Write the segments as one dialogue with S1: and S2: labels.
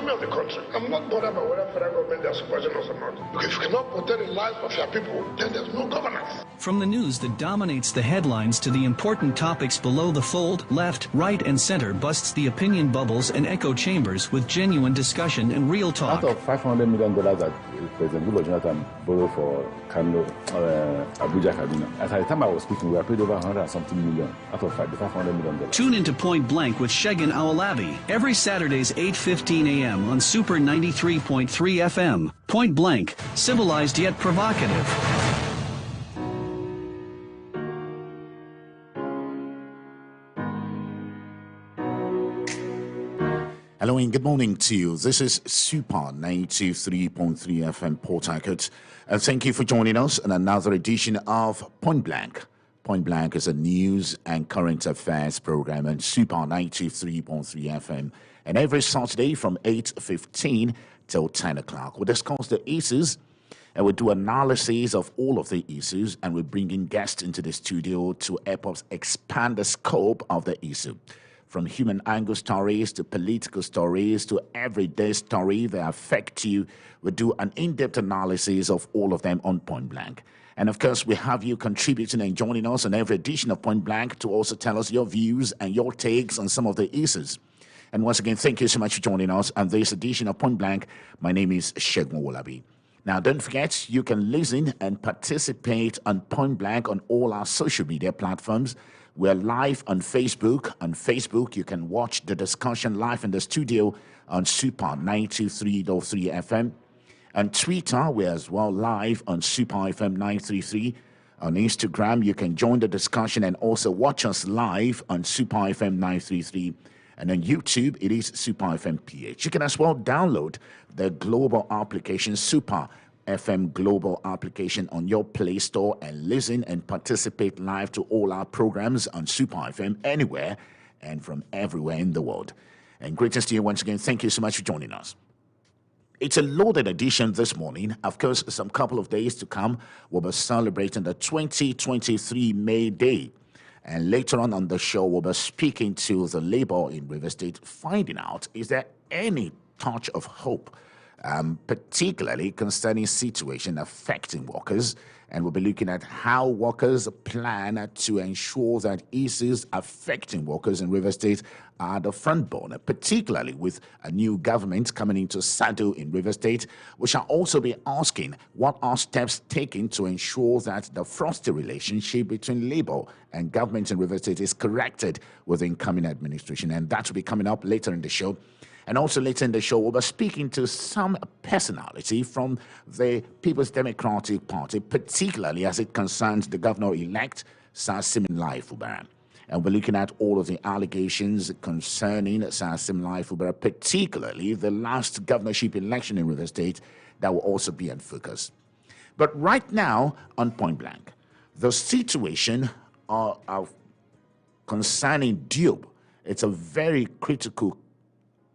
S1: economy of the country. I'm not bothered about whether federal government is supporting us or not. Because if you cannot protect the lives of your people, then there's no governance.
S2: From the news that dominates the headlines to the important topics below the fold, left, right, and center busts the opinion bubbles and echo chambers with genuine discussion and real talk.
S3: Out of $500 million that President Goodluck Jonathan borrowed for Kano, Abuja, Kaduna, at the time I was speaking, we were paid over 100 and something million out of the $500 million.
S2: Tune into Point Blank with Shegan Awolabi every Saturdays 8:15 a.m. on Super 93.3 FM. Point Blank, civilized yet provocative.
S4: Hello and good morning to you. This is Super 93.3 FM Port Harcourt. Thank you for joining us in another edition of Point Blank. Point Blank is a news and current affairs program on Super 93.3 FM. And every Saturday from 8:15 till 10 o'clock, we discuss the issues and we do analysis of all of the issues, and we bring in guests into the studio to help us expand the scope of the issue. From human angle stories to political stories to everyday stories that affect you, we do an in-depth analysis of all of them on Point Blank. And of course, we have you contributing and joining us on every edition of Point Blank to also tell us your views and your takes on some of the issues. And once again, thank you so much for joining us on this edition of Point Blank. My name is Shegan Awolabi. Now, don't forget, you can listen and participate on Point Blank on all our social media platforms. We're live on Facebook. On Facebook, you can watch the discussion live in the studio on Super 93.3 FM. On Twitter, we're as well live on Super FM 933. On Instagram, you can join the discussion and also watch us live on Super FM 933. And on YouTube, it is Super FM PH. You can as well download the global application, Super FM Global application, on your Play Store and listen and participate live to all our programs on Super FM anywhere and from everywhere in the world. And greetings to you once again. Thank you so much for joining us. It's a loaded edition this morning. Of course, some couple of days to come, we'll be celebrating the 2023 May Day. And later on the show, we'll be speaking to the Labour in Rivers State, finding out, is there any touch of hope, particularly concerning situation affecting workers. And we'll be looking at how workers plan to ensure that issues affecting workers in Rivers State are the front burner, particularly with a new government coming into saddle in Rivers State. We shall also be asking what are steps taken to ensure that the frosty relationship between Labour and government in Rivers State is corrected with the incoming administration. And that will be coming up later in the show. And also later in the show, we'll be speaking to some personality from the People's Democratic Party, particularly as it concerns the governor-elect, Sir Siminalayi Fubara. And we're looking at all of the allegations concerning Sir Siminalayi Fubara, particularly the last governorship election in Rivers State, that will also be in focus. But right now, on Point Blank, the situation of concerning Diob, it's a very critical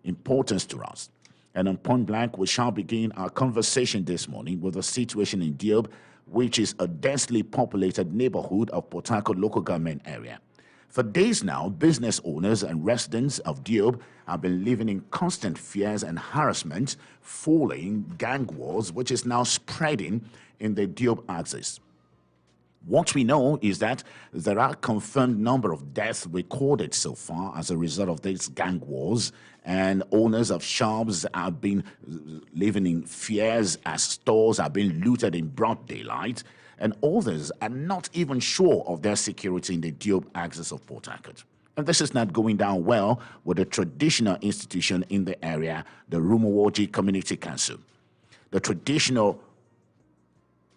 S4: importance to us. And on Point Blank, we shall begin our conversation this morning with the situation in Diob, which is a densely populated neighborhood of Port Harcourt local government area. For days now, business owners and residents of Diob have been living in constant fears and harassment following gang wars, which is now spreading in the Diob axis. What we know is that there are confirmed number of deaths recorded so far as a result of these gang wars, and owners of shops have been living in fears as stores are being looted in broad daylight, and others are not even sure of their security in the Diob axis of Port Harcourt. And this is not going down well with the traditional institution in the area, the Rumuwoji Community Council. The traditional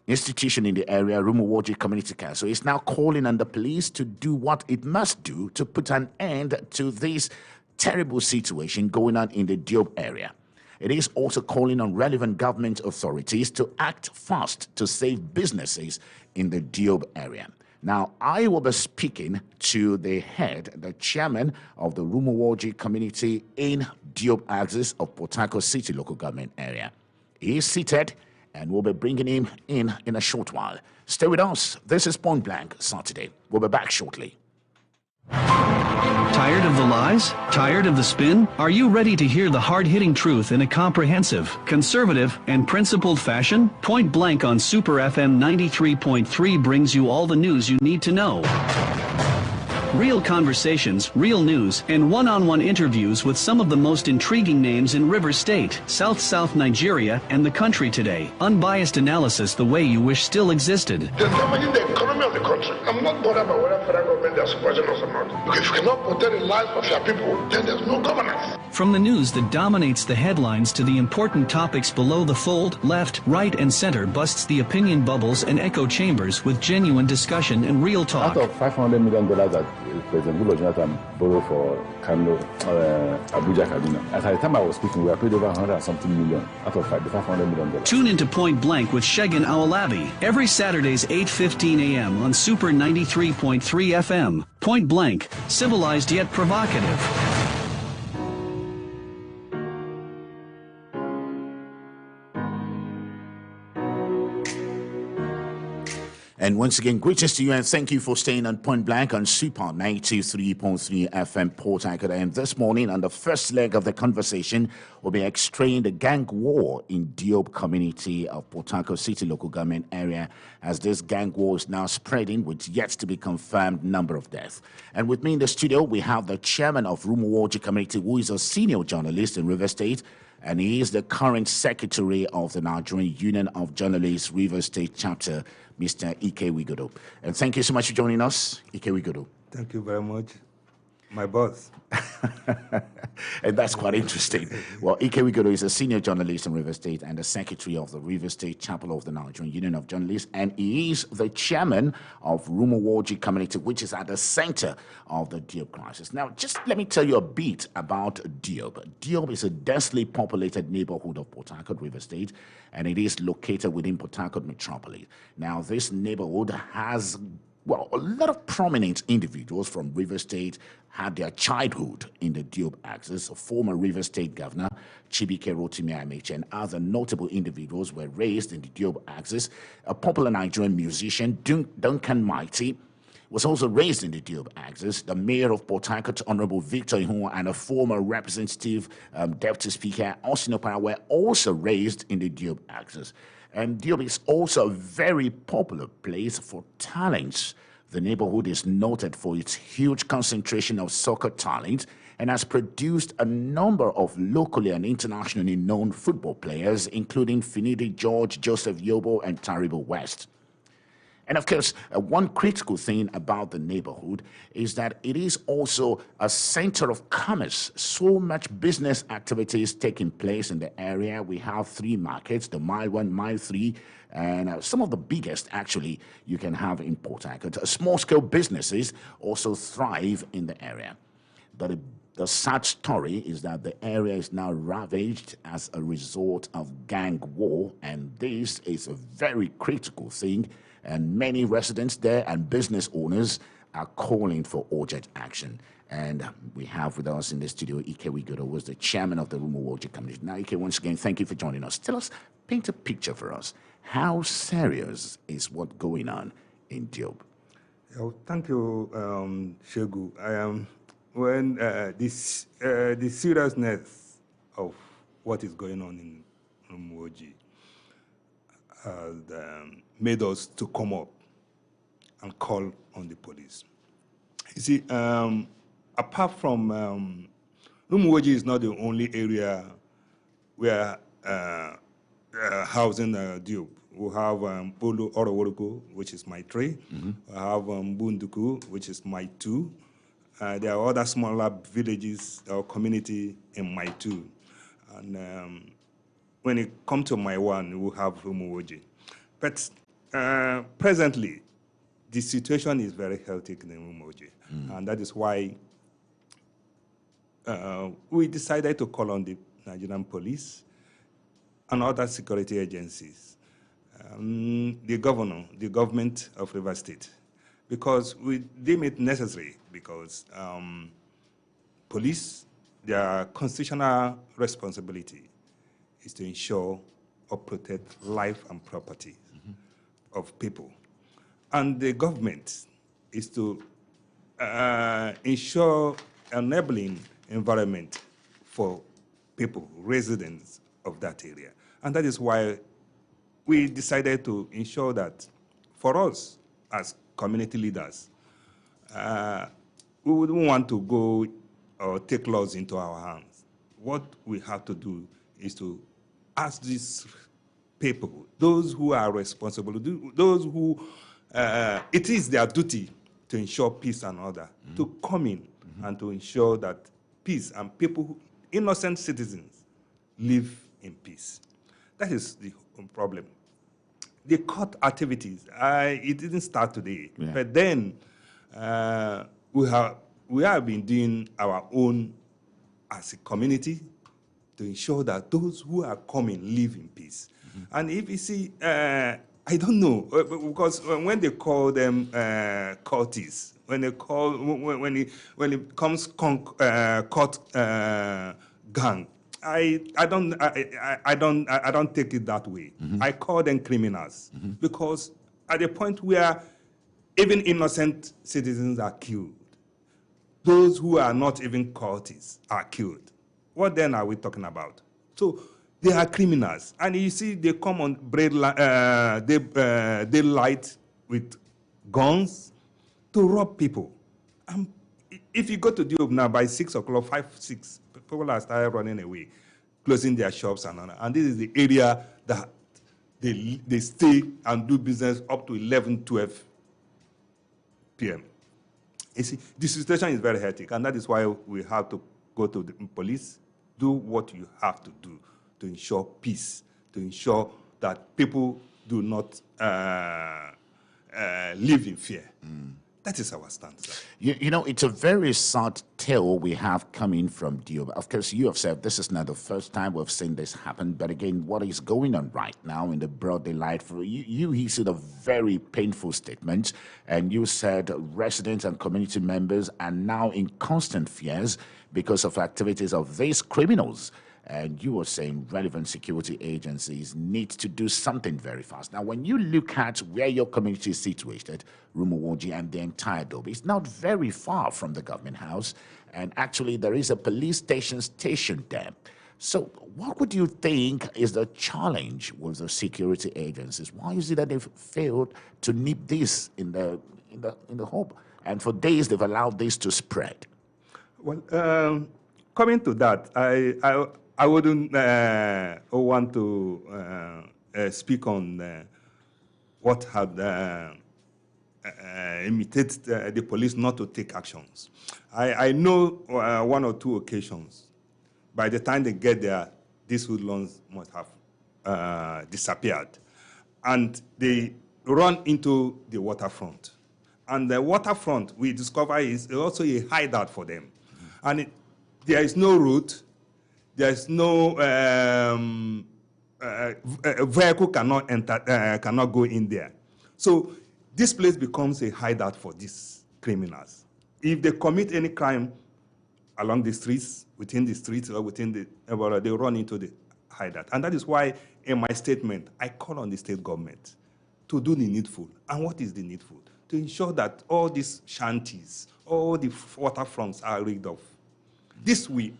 S4: institution in the area, Rumuwoji Community Council, is now calling on the police to do what it must do to put an end to this terrible situation going on in the Diob area. It is also calling on relevant government authorities to act fast to save businesses in the Diob area. Now, I will be speaking to the chairman of the Rumuwoji community in Diob axis of Port Harcourt City local government area. He is seated, and we'll be bringing him in a short while. Stay with us. This is Point Blank Saturday. We'll be back shortly.
S2: Tired of the lies? Tired of the spin? Are you ready to hear the hard-hitting truth in a comprehensive, conservative, and principled fashion? Point Blank on Super FM 93.3 brings you all the news you need to know. Real conversations, real news, and one-on-one interviews with some of the most intriguing names in River State, South Nigeria, and the country today. Unbiased analysis the way you wish still existed.
S1: They're damaging the economy of the country. I'm not bothered about whether federal government is supporting us or not. Because if you cannot protect the lives of your people, then there's no governance.
S2: From the news that dominates the headlines to the important topics below the fold, left, right, and center busts the opinion bubbles and echo chambers with genuine discussion and real talk.
S3: Out of $500 million that President Goodluck Jonathan borrowed for Kano, Abuja, Kaduna, at the time I was speaking, we were paid over 100 and something million out of the $500 million.
S2: Tune into Point Blank with Shegan Awolabi every Saturdays 8:15 a.m. on Super 93.3 FM. Point Blank, civilized yet provocative.
S4: And once again, greetings to you and thank you for staying on Point Blank on Super 93.3 FM Port Harcourt. And this morning, on the first leg of the conversation, we'll be extracting the gang war in Diop community of Port Harcourt City local government area, as this gang war is now spreading with yet to be confirmed number of deaths. And with me in the studio, we have the chairman of Rumuwoji community, who is a senior journalist in River State, and he is the current secretary of the Nigerian Union of Journalists River State chapter, Mr. Ike Wigodo. And thank you so much for joining us, Ike Wigodo.
S5: Thank you very much, my boss.
S4: And that's quite interesting. Well, Ike Wigodo is a senior journalist in River State and the secretary of the River State chapter of the Nigerian Union of Journalists, and he is the chairman of Rumuwoji community, which is at the center of the Diop crisis. Now, just let me tell you a bit about Diop. Diop is a densely populated neighborhood of Port Harcourt, River State, and it is located within Port Harcourt metropolis. Now, this neighborhood has a lot of prominent individuals from River State had their childhood in the Diop axis. Former River State Governor Chibike Rotimi Amechi and other notable individuals were raised in the Diop axis. A popular Nigerian musician, Duncan Mighty, was also raised in the Diop axis. The mayor of Port Harcourt, Honorable Victor Ihun, and a former representative, Deputy Speaker Austin Opara, were also raised in the Diop axis. And Diop is also a very popular place for talents. The neighborhood is noted for its huge concentration of soccer talent and has produced a number of locally and internationally known football players, including Finidi George, Joseph Yobo, and Taribo West. And of course, one critical thing about the neighborhood is that it is also a center of commerce. So much business activities taking place in the area. We have 3 markets, the Mile 1, Mile 3, and some of the biggest, actually, you can have in Port Harcourt. Small-scale businesses also thrive in the area. But the sad story is that the area is now ravaged as a result of gang war, and this is a very critical thing. And many residents there and business owners are calling for urgent action. And we have with us in the studio Ike Wigodo, who is the chairman of the Rumuwoji community. Now, Ike, once again, thank you for joining us. Tell us, paint a picture for us. How serious is what's going on in Diop?
S5: Oh, thank you, Shegu. The seriousness of what is going on in Rumuwoji made us to come up and call on the police. You see, apart from Rumuwoji is not the only area where housing Diop. We have Polo Oroworoko, which is my 3. Mm-hmm. We have Bunduku, which is my 2. There are other smaller villages or community in my 2. And when it comes to my 1, we have Rumuwoji. But presently, the situation is very hectic in Rumuwoji. And that is why we decided to call on the Nigerian police and other security agencies, the government of River State, because we deem it necessary, because police, their constitutional responsibility is to ensure or protect life and property of people. And the government is to ensure enabling environment for people, residents of that area. And that is why we decided to ensure that for us as community leaders, we wouldn't want to go or take laws into our hands. What we have to do is to ask these people, those who are responsible, those who it is their duty to ensure peace and order, to come in and to ensure that peace and people, innocent citizens, live in peace. That is the problem. The court activities, it didn't start today, but then we have been doing our own as a community to ensure that those who are coming live in peace. And if you see, I don't know, because when they call them cultists, when it comes court gang, I don't take it that way. I call them criminals because at the point where even innocent citizens are killed, those who are not even cultists are killed. What then are we talking about? So they are criminals, and you see they come on daylight with guns to rob people. If you go to Diob now by 6 o'clock, 5, 6, people are started running away, closing their shops and this is the area that they stay and do business up to 11, 12 p.m. You see, the situation is very hectic, and that is why we have to go to the police, do what you have to do to ensure peace, to ensure that people do not live in fear. That is our stance.
S4: You know, it's a very sad tale we have coming from Diob. Of course, you have said this is not the first time we've seen this happen, but again, what is going on right now in the broad daylight, for you issued a very painful statement, and you said residents and community members are now in constant fears because of activities of these criminals. And you were saying relevant security agencies need to do something very fast. Now, when you look at where your community is situated, Rumuwoji and the entire Diob, it's not very far from the government house. And actually, there is a police station stationed there. So what would you think is the challenge with the security agencies? Why is it that they've failed to nip this in the hope? And for days, they've allowed this to spread.
S5: Well, coming to that, I wouldn't want to speak on what had imitated the police not to take actions. I know 1 or 2 occasions. By the time they get there, these hoodlums must have disappeared. And they run into the waterfront. And the waterfront, we discover, is also a hideout for them. And there is no route. There is no vehicle cannot enter, cannot go in there. So this place becomes a hideout for these criminals. If they commit any crime along the streets, within the streets, or within the, they run into the hideout. And that is why, in my statement, I call on the state government to do the needful. And what is the needful? To ensure that all these shanties, all the waterfronts are rigged off. This will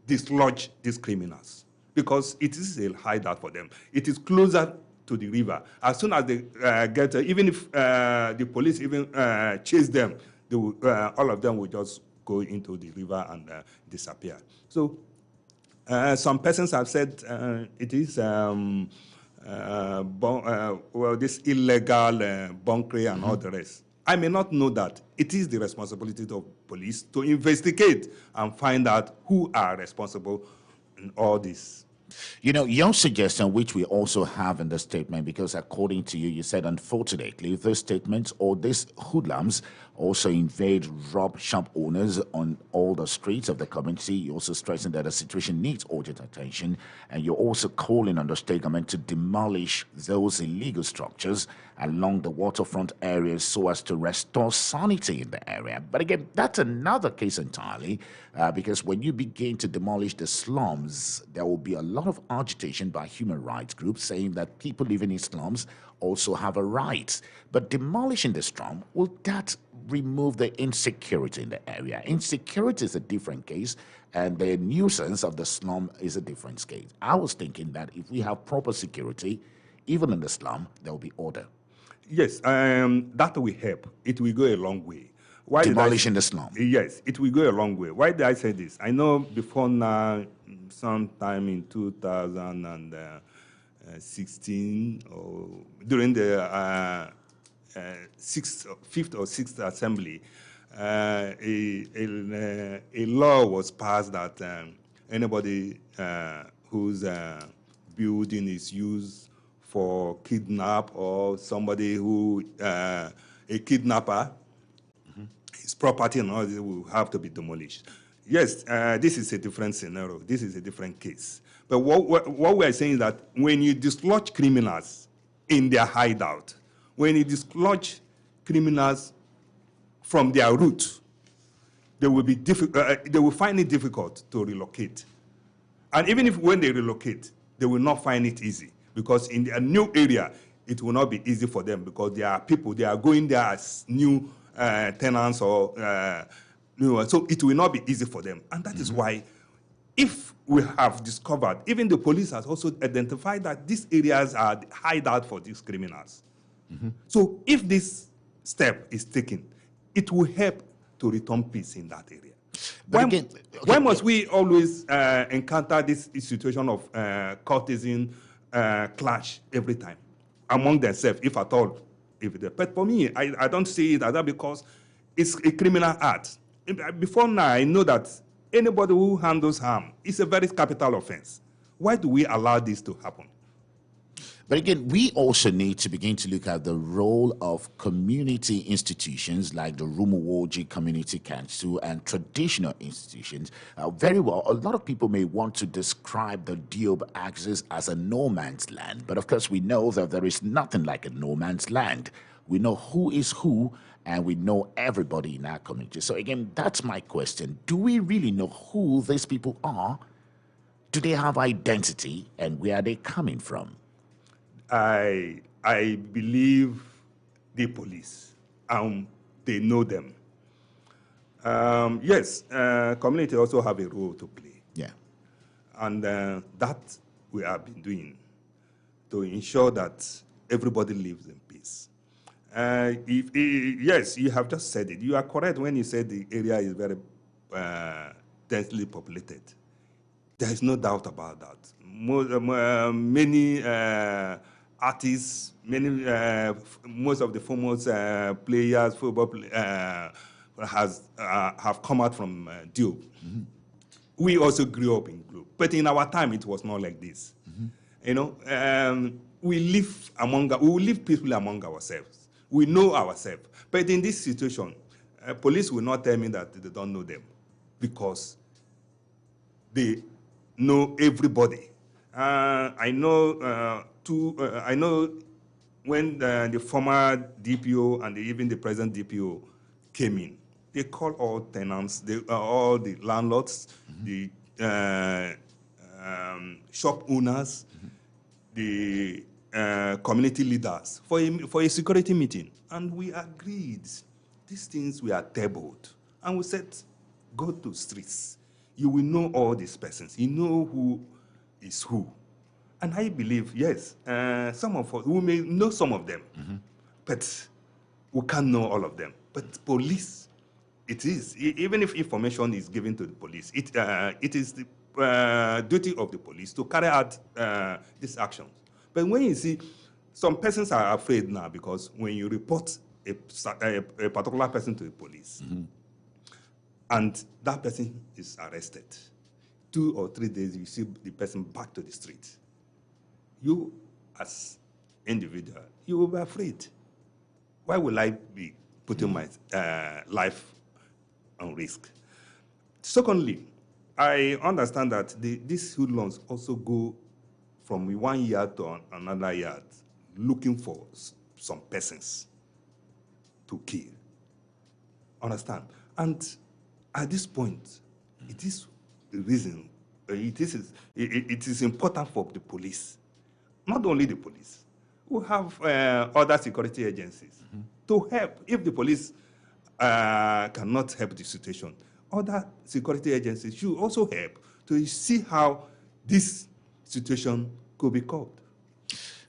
S5: dislodge these criminals because it is a hideout for them. It is closer to the river. As soon as they get, even if the police even chase them, they will, all of them will just go into the river and disappear. So some persons have said it is this illegal bunkering and all the rest. I may not know that. It is the responsibility of police to investigate and find out who are responsible in all this.
S4: You know, your suggestion, which we also have in the statement, because according to you, you said, unfortunately, these statements or these hoodlums also invade, rob shop owners on all the streets of the community. You're also stressing that the situation needs urgent attention, and you're also calling on the state government to demolish those illegal structures along the waterfront areas so as to restore sanity in the area. But again, that's another case entirely, because when you begin to demolish the slums, there will be a lot of agitation by human rights groups saying that people living in slums also have a right. But demolishing the slum, will that remove the insecurity in the area? Insecurity is a different case, and the nuisance of the slum is a different case. I was thinking that if we have proper security, even in the slum, there will be order.
S5: Yes, that will help. It will go a long way. Why
S4: demolishing the slum?
S5: Yes, it will go a long way. Why did I say this? I know before now, sometime in 2016, or during the fifth or sixth assembly, a law was passed that anybody whose building is used for kidnap, or somebody who a kidnapper, his property and all this will have to be demolished. Yes, this is a different scenario. This is a different case. But what we're saying is that when you dislodge criminals in their hideout, when you dislodge criminals from their root, they will find it difficult to relocate. And even if when they relocate, they will not find it easy, because in a new area, it will not be easy for them, because there are people, they are going there as new tenants or new, so it will not be easy for them. And that is why, if we have discovered, even the police has also identified that these areas are the hideout for these criminals. So if this step is taken, it will help to return peace in that area. Why must we always encounter this situation of courtesan clash every time among themselves, if at all? But for me, I don't see it as that, because it's a criminal act. Before now, I know that anybody who handles harm is a very capital offense. Why do we allow this to happen?
S4: But again, we also need to begin to look at the role of community institutions like the Rumuwoji Community Council and traditional institutions. Very well, a lot of people may want to describe the Diob axis as a no man's land, but of course we know that there is nothing like a no man's land. We know who is who, and we know everybody in our community. So again, that's my question. Do we really know who these people are? Do they have identity, and where are they coming from?
S5: I believe the police, they know them. Yes, community also have a role to play.
S4: Yeah.
S5: And that we have been doing to ensure that everybody lives in peace. Yes, you have just said it. You are correct when you said the area is very densely populated. There is no doubt about that. Many artists, most of the famous players, football have come out from Diob. We also grew up in Globe, but in our time it was not like this. You know, we live peacefully among ourselves. We know ourselves, but in this situation, police will not tell me that they don't know them, because they know everybody. I know when the former DPO and even the present DPO came in, they called all tenants, all the landlords, the shop owners, the community leaders for a security meeting. And we agreed. These things were tabled. And we said, go to streets. You will know all these persons. You know who is who. And I believe, yes, some of us, we may know some of them, but we can't know all of them. But police, it is, even if information is given to the police, it is the duty of the police to carry out these actions. But when you see, some persons are afraid now, because when you report a particular person to the police, and that person is arrested, 2 or 3 days, you see the person back to the street. You, as individual, you will be afraid. Why will I be putting my life on risk? Secondly, I understand that these hoodlums also go from one yard to another yard looking for some persons to kill. Understand? And at this point, it is the reason, it is important for the police, not only the police, we have other security agencies to help. If the police cannot help the situation. Other security agencies should also help to see how this situation could be curbed.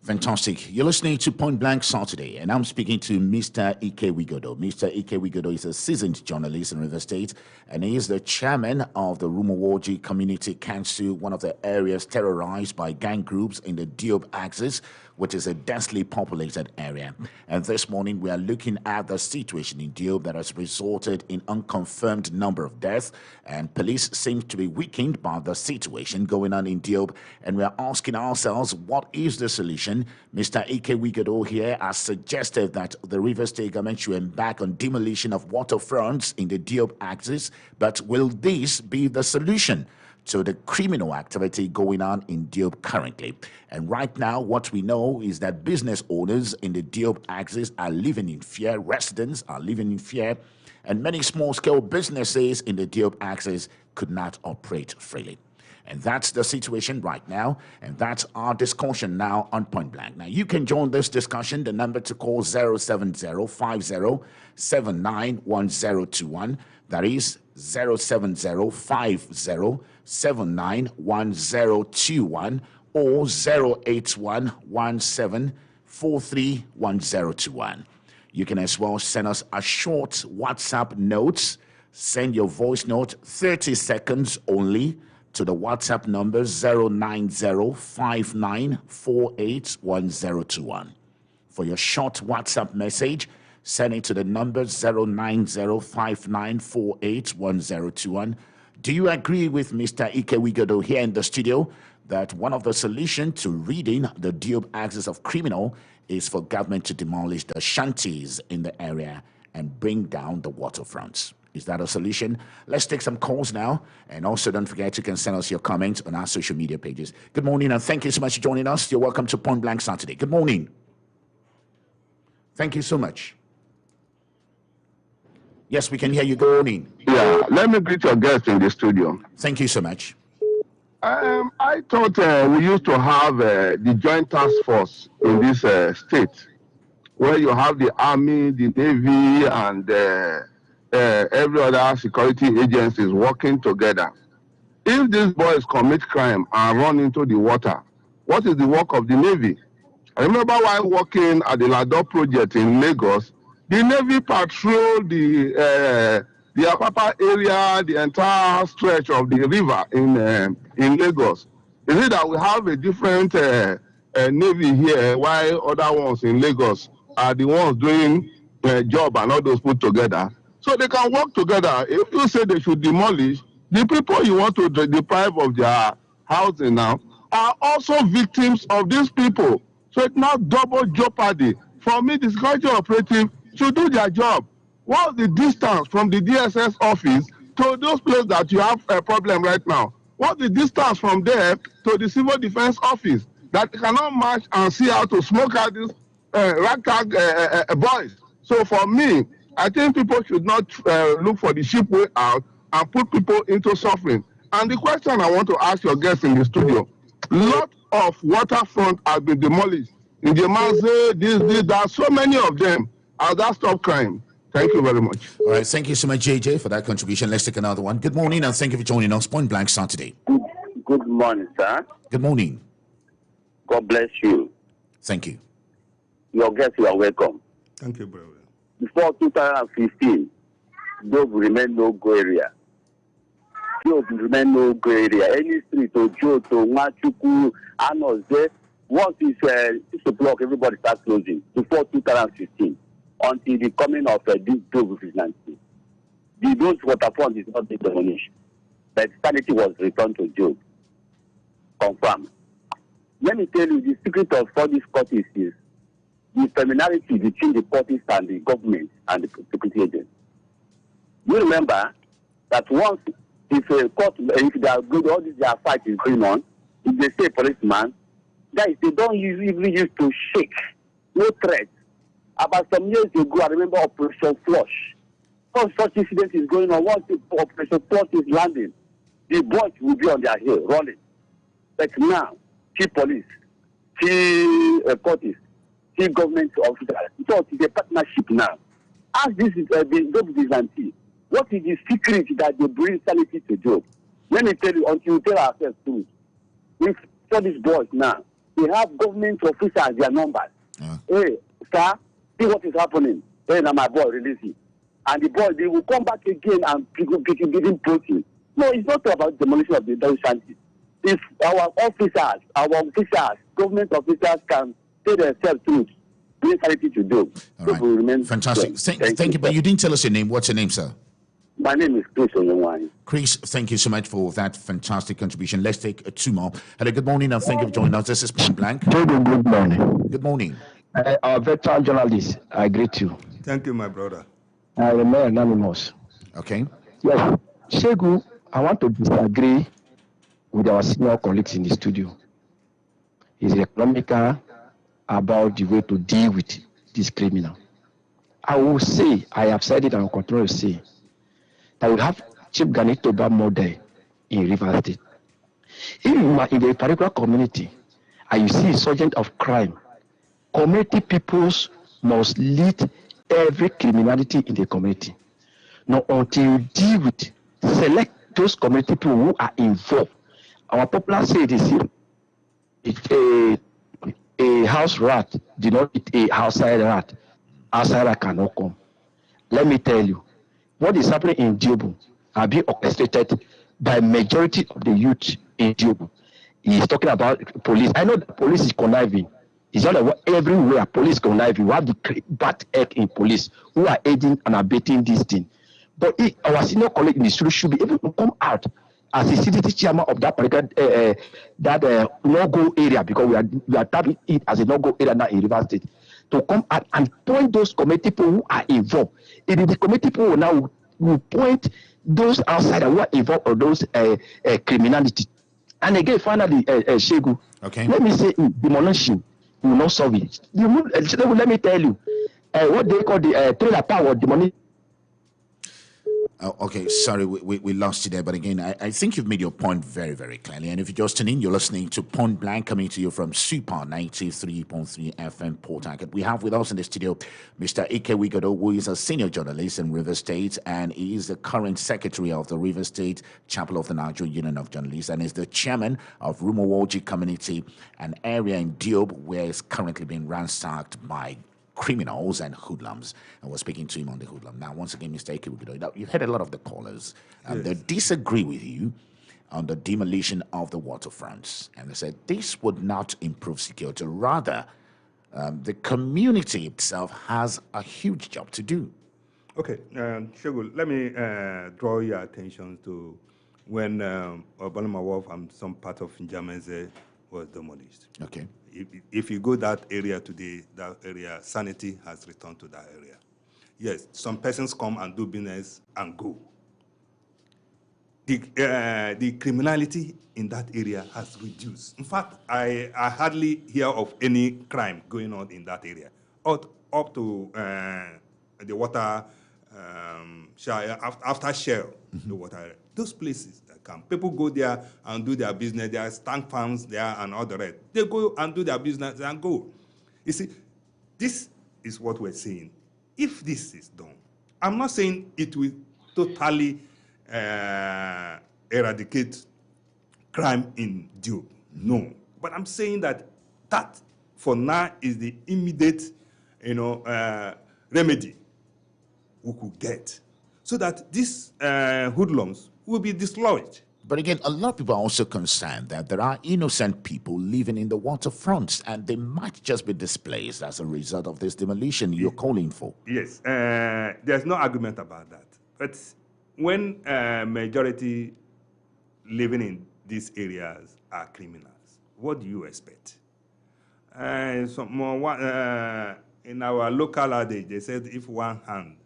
S4: Fantastic. You're listening to Point Blank Saturday, and I'm speaking to Mr. Ike Wigodo. Mr. Ike Wigodo is a seasoned journalist in River State, and he is the chairman of the Rumuwoji Community Council, one of the areas terrorized by gang groups in the Diob axis, which is a densely populated area. And this morning, we are looking at the situation in Diob that has resulted in unconfirmed number of deaths, and police seem to be weakened by the situation going on in Diob, and we are asking ourselves, what is the solution? Mr. Ike Wigodo here has suggested that the River State government should embark on demolition of waterfronts in the Diob axis, but will this be the solution to the criminal activity going on in Diob currently? And right now, what we know is that business owners in the Diob axis are living in fear, residents are living in fear, and many small-scale businesses in the Diob axis could not operate freely. And that's the situation right now, and that's our discussion now on Point Blank. Now, you can join this discussion. The number to call 070-50-79-1021. That is 070-50-79-1021 or 081-17-43-1021. You can as well send us a short WhatsApp note. Send your voice note, 30 seconds only, to the WhatsApp number 090-5948-1021. For your short WhatsApp message, send it to the number 090-5948-1021. Do you agree with Mr. Ike Wigodo here in the studio that one of the solutions to ridding the Diob axis of criminal is for government to demolish the shanties in the area and bring down the waterfronts? Is that a solution? Let's take some calls now. And also, don't forget, you can send us your comments on our social media pages. Good morning, and thank you so much for joining us. You're welcome to Point Blank Saturday. Good morning. Thank you so much. Yes, we can hear you. Good morning.
S6: Yeah, let me greet your guest in the studio.
S4: Thank you so much.
S6: I thought we used to have the joint task force in this state, where you have the army, the navy, and every other security agency is working together. If these boys commit crime and run into the water, what is the work of the Navy? I remember while working at the Lado project in Lagos, the Navy patrolled the Apapa area, the entire stretch of the river in Lagos. Is it that we have a different Navy here, while other ones in Lagos are the ones doing the job and all those put together? So they can work together. If you say they should demolish, the people you want to deprive of their housing now are also victims of these people. So it's not double jeopardy. For me, the security operative should do their job. What's the distance from the DSS office to those places that you have a problem right now? What's the distance from there to the civil defense office that cannot march and see how to smoke out these ragtag boys? So for me, I think people should not look for the cheap way out and put people into suffering. And the question I want to ask your guests in the studio, lot of waterfront have been demolished. In the Maze, there are so many of them. Has that stopped crime? Thank you very much.
S4: All right, thank you so much, JJ, for that contribution. Let's take another one. Good morning, and thank you for joining us. Point Blank Saturday.
S7: Good morning, sir.
S4: Good morning.
S7: God bless you.
S4: Thank you.
S7: Your guests, you are welcome.
S5: Thank you, brother.
S7: Before 2015, Diob remained no-go area. Diob remained no-go area. Any street, Ojo, to Machuku, Anoze, once it's 6 o'clock, everybody starts closing. Before 2015, until the coming of this Diob vigilante. The those waterfront is not being demolished. But sanity was returned to Diob. Confirmed. Let me tell you, the secret of all these courts is the familiarity between the parties and the government and the security agents. You remember that once, if a court, if they are good, all this their fight is going on, if they say policeman, guys, they don't even use to shake, no threat. About some years ago, I remember Operation Flush. Once such incident is going on, once the Operation Flush is landing, the boys will be on their heel, running. But now, chief police, chief courts, government officers. So it's a partnership now. Ask this the Job vigilante. What is the secret that they bring sanity to Job? Let me tell you, until we tell ourselves truth. If for these boys now, they have government officers as their numbers. Hey, sir, see what is happening. Hey, now my boy release it. And the boy, they will come back again and give him protein. No, it's not about demolition of the shanty. If our officers, government officers can say themselves truth, bring sanity to Job.
S4: All right. Fantastic. Thank you. But you didn't tell us your name. What's your name, sir?
S7: My name is Chris Onyewani.
S4: Chris, thank you so much for that fantastic contribution. Let's take two more. Hello, good morning, and thank you for joining us. This is Point Blank.
S8: Good morning.
S4: Good morning.
S8: Our veteran journalist, I greet you.
S5: Thank you, my brother.
S8: I remain anonymous.
S4: Okay.
S8: Yes, Shegu, I want to disagree with our senior colleagues in the studio. He's economical about the way to deal with this criminal. I will say, I have said it and will continue to say, that we have Chief Gani Toba model in Rivers State. If you are in a particular community and you see a surgent of crime, community peoples must lead every criminality in the community. Now, until you deal with, select those community people who are involved. Our popular say a house rat did not eat a outside rat. Outsider cannot come. Let me tell you, what is happening in Diobu are being orchestrated by majority of the youth in Diobu. He is talking about police. I know the police is conniving. It's not like everywhere police conniving. We have the bad egg in police who are aiding and abetting this thing. But our senior colleague in the studio should be able to come out as a CDT chairman of that particular no-go area, because we are tapping it as a no-go area now in Rivers State, to come out and point those committee people who are involved. It is the committee people now will point those outside who are involved or those criminality. And again, finally, Shegu,
S4: okay,
S8: let me say demolition will not solve it. Let me tell you, what they call the trailer power demolition.
S4: Okay, sorry, we lost you there. But again, I think you've made your point very, very clearly. And if you're just tuning in, you're listening to Point Blank, coming to you from Super 93.3 FM Port Harcourt. We have with us in the studio Mr. Ike Wigodo, who is a senior journalist in Rivers State, and he is the current secretary of the Rivers State Chapel of the Nigerian Union of Journalists, and is the chairman of Rumowoji Community, an area in Diob where it's currently being ransacked by criminals and hoodlums, and we're speaking to him on the hoodlum. Now, once again, Mr. Ike Wigodo, now, you've heard a lot of the callers, and they disagree with you on the demolition of the waterfronts, and they said this would not improve security. Rather, the community itself has a huge job to do.
S5: Okay, Shegu, let me draw your attention to when Obalama Wharf and some part of Njameze was demolished.
S4: Okay.
S5: If you go that area today, that area, sanity has returned to that area. Yes, some persons come and do business and go. The criminality in that area has reduced. In fact, I hardly hear of any crime going on in that area. Up to the water, after Shell, the water, those places. People go there and do their business. There are tank farms there and all the rest. They go and do their business and go. You see, this is what we're saying. If this is done, I'm not saying it will totally eradicate crime in Diob. No. But I'm saying that for now is the immediate, remedy we could get, so that these hoodlums will be dislodged.
S4: But again, a lot of people are also concerned that there are innocent people living in the waterfronts, and they might just be displaced as a result of this demolition you're calling for.
S5: Yes, there's no argument about that. But when majority living in these areas are criminals, what do you expect? In our local adage, they said if one hand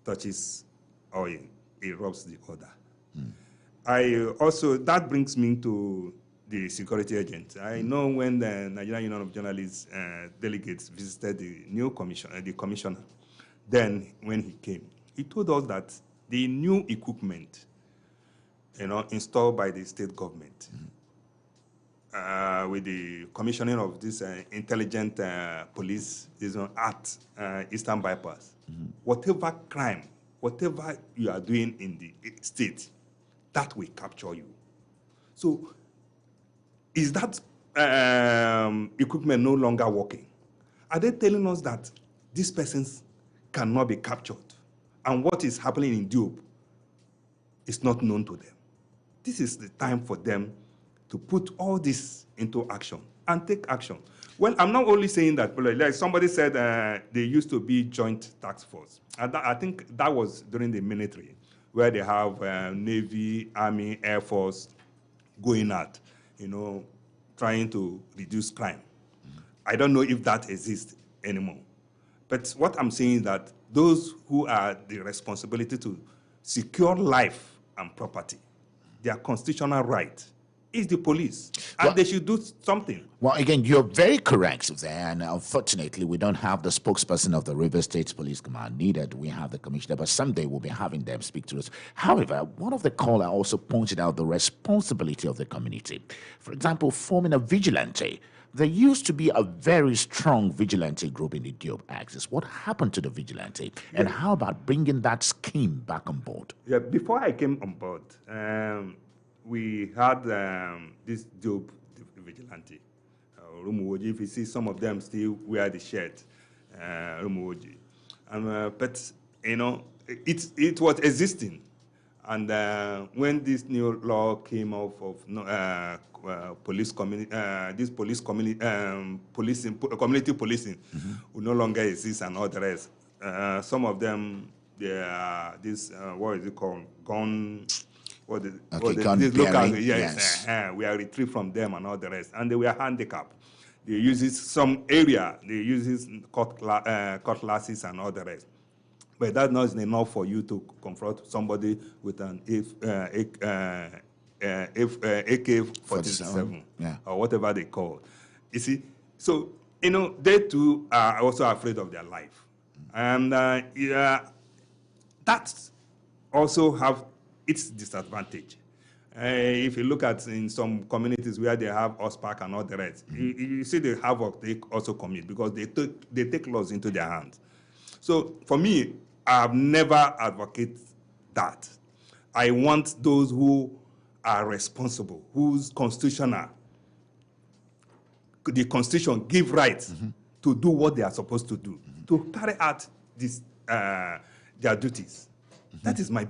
S5: touches oil, it rubs the other. That brings me to the security agent. I know when the Nigerian Union of Journalists delegates visited the commissioner, then when he came, he told us that the new equipment, installed by the state government, with the commissioning of this intelligent police is at Eastern Bypass. Whatever crime, whatever you are doing in the state, that will capture you. So is that equipment no longer working? Are they telling us that these persons cannot be captured? And what is happening in Diob is not known to them. This is the time for them to put all this into action and take action. Well, I'm not only saying that, but like somebody said they used to be joint task force. And I think that was during the military, where they have Navy, Army, Air Force going at, trying to reduce crime. I don't know if that exists anymore. But what I'm saying is that those who are the responsibility to secure life and property, their constitutional right, is the police. And they should do something.
S4: Well, again, you're very correct there. And unfortunately, we don't have the spokesperson of the River State Police Command. Neither do we have the commissioner. But someday we'll be having them speak to us. However, one of the caller also pointed out the responsibility of the community. For example, forming a vigilante. There used to be a very strong vigilante group in the Diob axis. What happened to the vigilante? And how about bringing that scheme back on board?
S5: Yeah, before I came on board, we had this Diob vigilante, Rumuwoji. If you see, some of them still wear the shirt, Rumuwoji. But, it was existing. And when this new law came off of community policing will no longer exist and all the rest. Some of them, they are this, what is it called? Gun bearing,
S4: yes.
S5: We are retrieved from them and all the rest. And they were handicapped. They use some area, they use cutlasses and all the rest. But that's not enough for you to confront somebody with an AK-47 or whatever they call. You see, so they too are also afraid of their life, and that also have its disadvantage. If you look at in some communities where they have OSPAC and all the rest, you see the havoc they also commit because they take laws into their hands. So for me, I've never advocated that. I want those who are responsible, whose the Constitution give rights to do what they are supposed to do, to carry out their duties. That is my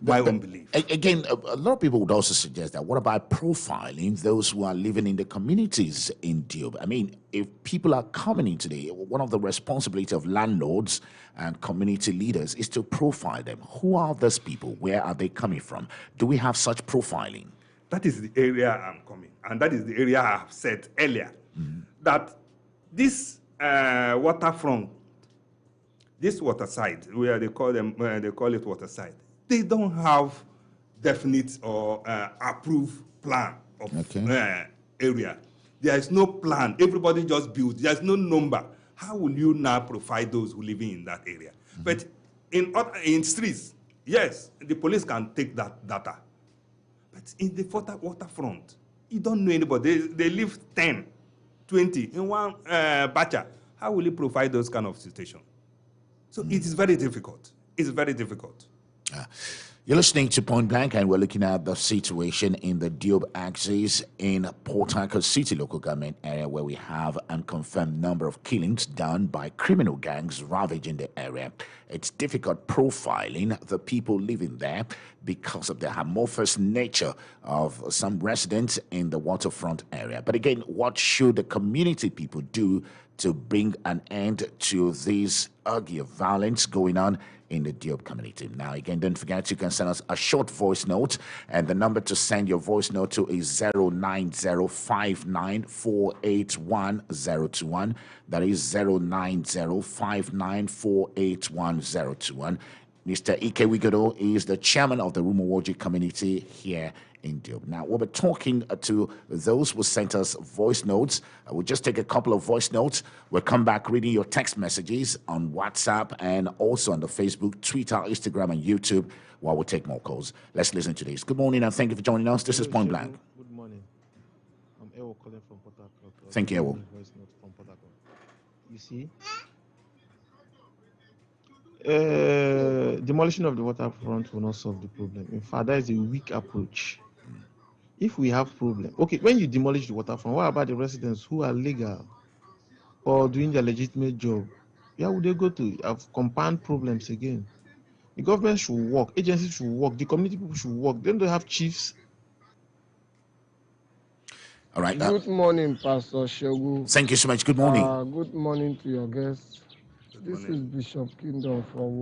S5: own belief.
S4: Again, a lot of people would also suggest that what about profiling those who are living in the communities in Diob? I mean, if people are coming in today, one of the responsibilities of landlords and community leaders is to profile them. Who are those people? Where are they coming from? Do we have such profiling?
S5: That is the area I'm coming, and that is the area I have said earlier, that this waterfront, this waterside, where they call it waterside, they don't have definite or approved plan of area. There is no plan. Everybody just builds. There's no number. How will you now provide those who live in that area? But in streets, yes, the police can take that data. But in the waterfront, you don't know anybody. They live 10, 20 in one bacha. How will you provide those kind of situations? So it is very difficult. It's very difficult.
S4: You're listening to Point Blank, and we're looking at the situation in the Diob axis in Port Harcourt City local government area, where we have unconfirmed number of killings done by criminal gangs ravaging the area. It's difficult profiling the people living there because of the amorphous nature of some residents in the waterfront area. But again, what should the community people do to bring an end to this ugly violence going on in the Diob community? Now, again, don't forget you can send us a short voice note, and the number to send your voice note to is 09059481021. That is 09059481021. Mr. Ike Wigodo is the chairman of the Rumuwoji community here in Diob. Now, we'll be talking to those who sent us voice notes. We'll just take a couple of voice notes. We'll come back reading your text messages on WhatsApp and also on the Facebook, Twitter, Instagram, and YouTube while we take more calls. Let's listen to this. Good morning, and thank you for joining us. This is Point Blank.
S9: Good morning. Ewo calling from Port Harcourt.
S4: Thank you, Ewo.
S9: Voice note from Port Harcourt. You see, demolition of the waterfront will not solve the problem. In fact, that is a weak approach. If we have problem, okay, when you demolish the waterfront, what about the residents who are legal or doing their legitimate job? Where would they go to? Have compound problems again. The government should work, agencies should work, the community people should work. Then they have chiefs.
S4: All right.
S10: Good morning, Pastor Shogu.
S4: Thank you so much. Good morning.
S10: Good morning to your guests. This is Bishop Kingdom from